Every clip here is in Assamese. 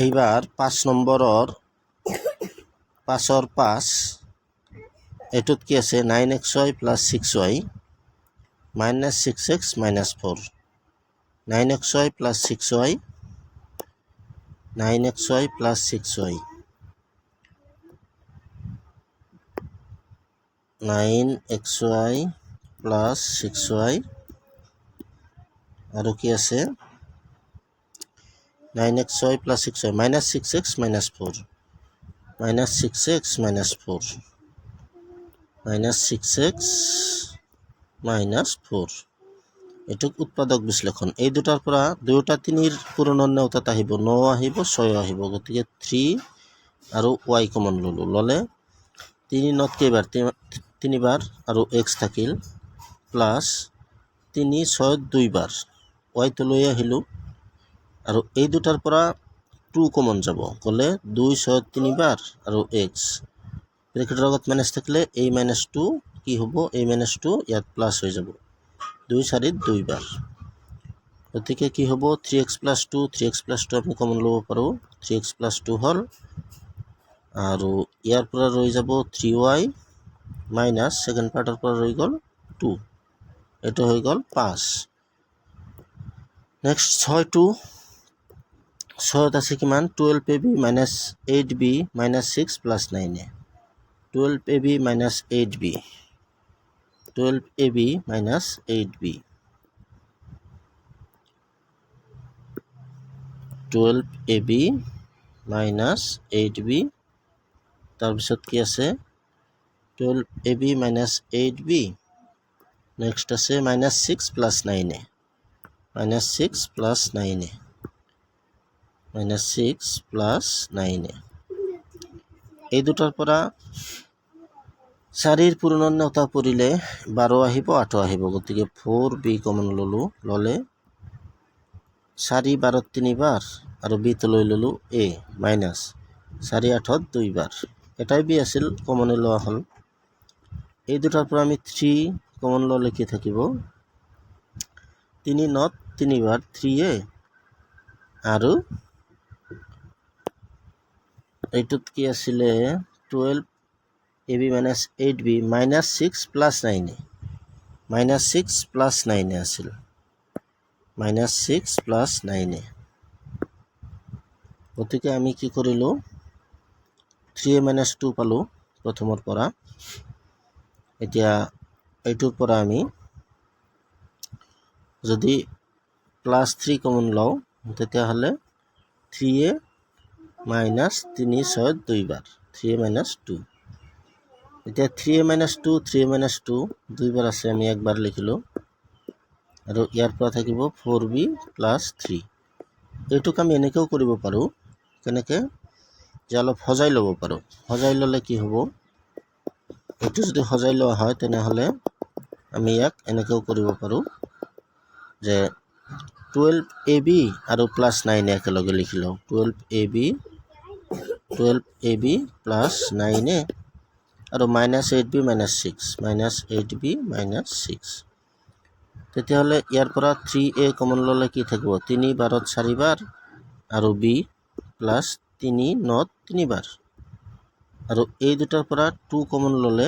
এইবাৰ 5 নম্বৰৰ 5ৰ 5 এটোত কি আছে 9xy + 6y - 6x - 4 9xy + 6y 9xy + 6y 9xy + 6y আৰু কি আছে 9xy + 6y - 6x - 4 -6x - 4 -6x - 4 এটুক উৎপাদক বিশ্লেষণ এই দুটাৰ পৰা দুয়োটা 3ৰ পূৰণৰ নেউতাত আহিব 9 আহিব 6 আহিব গতিকে 3 আৰু y কমন ললে 3 নত কেইবাৰ 3বাৰ আৰু x থাকিল প্লাস 3 6 2বাৰ y তো লৈ আহিলো আৰু এই দুটাৰ পৰা 2 কমন যাব গলে 2 6 3বাৰ আৰু x ব্ৰেকেটৰ আগত মাইনাস থাকলে a - 2 কি হ'ব a - 2 ইয়াত প্লাস হৈ যাব 2 4 2বাৰ গতিকে কি হ'ব 3x + 2 3x + 2 আমি কমন লব পাৰো 3x + 2 হল আৰু ইয়াৰ পৰা ৰৈ যাব 3y মাইনাস সেকেন্ড পাৰ্টেৰ পৰা ৰৈ গল 2 এটা হৈ গল 5 নেক্সট 6 6ত আছে কিমান 12ab - 8b - 6 + 9a 12ab - 8b 12ab - 8b 12ab - 8b তাৰপিছত কি আছে 12ab - 8b নেক্সট আছে -6 + 9a -6 + 9a -6 + 9a এই দুটাৰ পৰা 4ৰ পূৰণৰ নেউতা পৰিলে 12 আহিব 8 আহিব গতিকে 4b কমন ললে 4 12 3বাৰ আৰু b তো লৈ ললো a মাইনাস 4 8 2বাৰ এটাই b আছিল কমনে লোৱা হল এই দুটাৰ পৰা আমি 3 কমন ললে কি থাকিব 3 নত 3বাৰ 3a আৰু এইটোত কি আছিলে 12ab - 8b -6 + 9a -6 + 9a আছিল -6 + 9a গতিকে আমি কি কৰিলো 3a - 2 পালো প্ৰথমৰ পৰা এতিয়া এইটোৰ পৰা আমি যদি +3 কমন লও তেতিয়া হলে 3a - 3 6 2বাৰ 3a - 2 এতিয়া 3a - 2 3a - 2 দুইবাৰ আছে আমি একবাৰ লিখিলো আৰু ইয়াৰ পৰা থাকিব 4b + 3 এইটোক আমি এনেকেও কৰিব পাৰো কেনেকে যে অলপ সজাই লব পাৰো সজাই ললে কি হ'ব এইটো যদি সজাই লোৱা হয় তেনেহলে আমি ইয়াক এনেকেও কৰিব পাৰো যে 12ab আৰু +9a একেলগে লিখিলো 12ab + 9a আৰু -8b - 6 -8b - 6 তেতিয়াহলে ইয়াৰ পৰা 3a কমন ললে কি থাকিব 3 12 4বাৰ আৰু b প্লাস 3 9 3বাৰ আৰু এই দুটাৰ পৰা 2 কমন ললে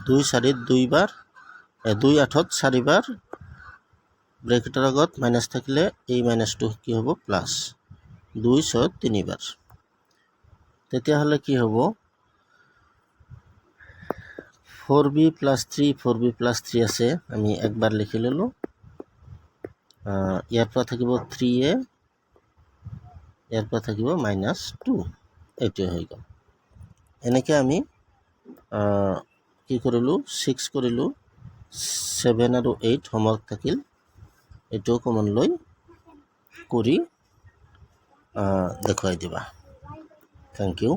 2 4 2বাৰ 2 8 4বাৰ ব্ৰেকেটৰ আগত মাইনাস থাকিলে এই -2 কি হ'ব প্লাস 2 6 3বাৰ তেতিয়াহলে কি হ'ব 4b + 3 4b + 3 আছে আমি একবাৰ লিখি ললো ইয়াৰ পৰা থাকিব 3a ইয়াৰ পৰা থাকিব -2 এইটো হৈ গল এনেকে আমি কি কৰিলো 6 কৰিলো 7 আৰু 8 হোমৱৰ্ক থাকিল এটো কমন লৈ কৰি দেখুৱাই দিবা থ্যাংক ইউ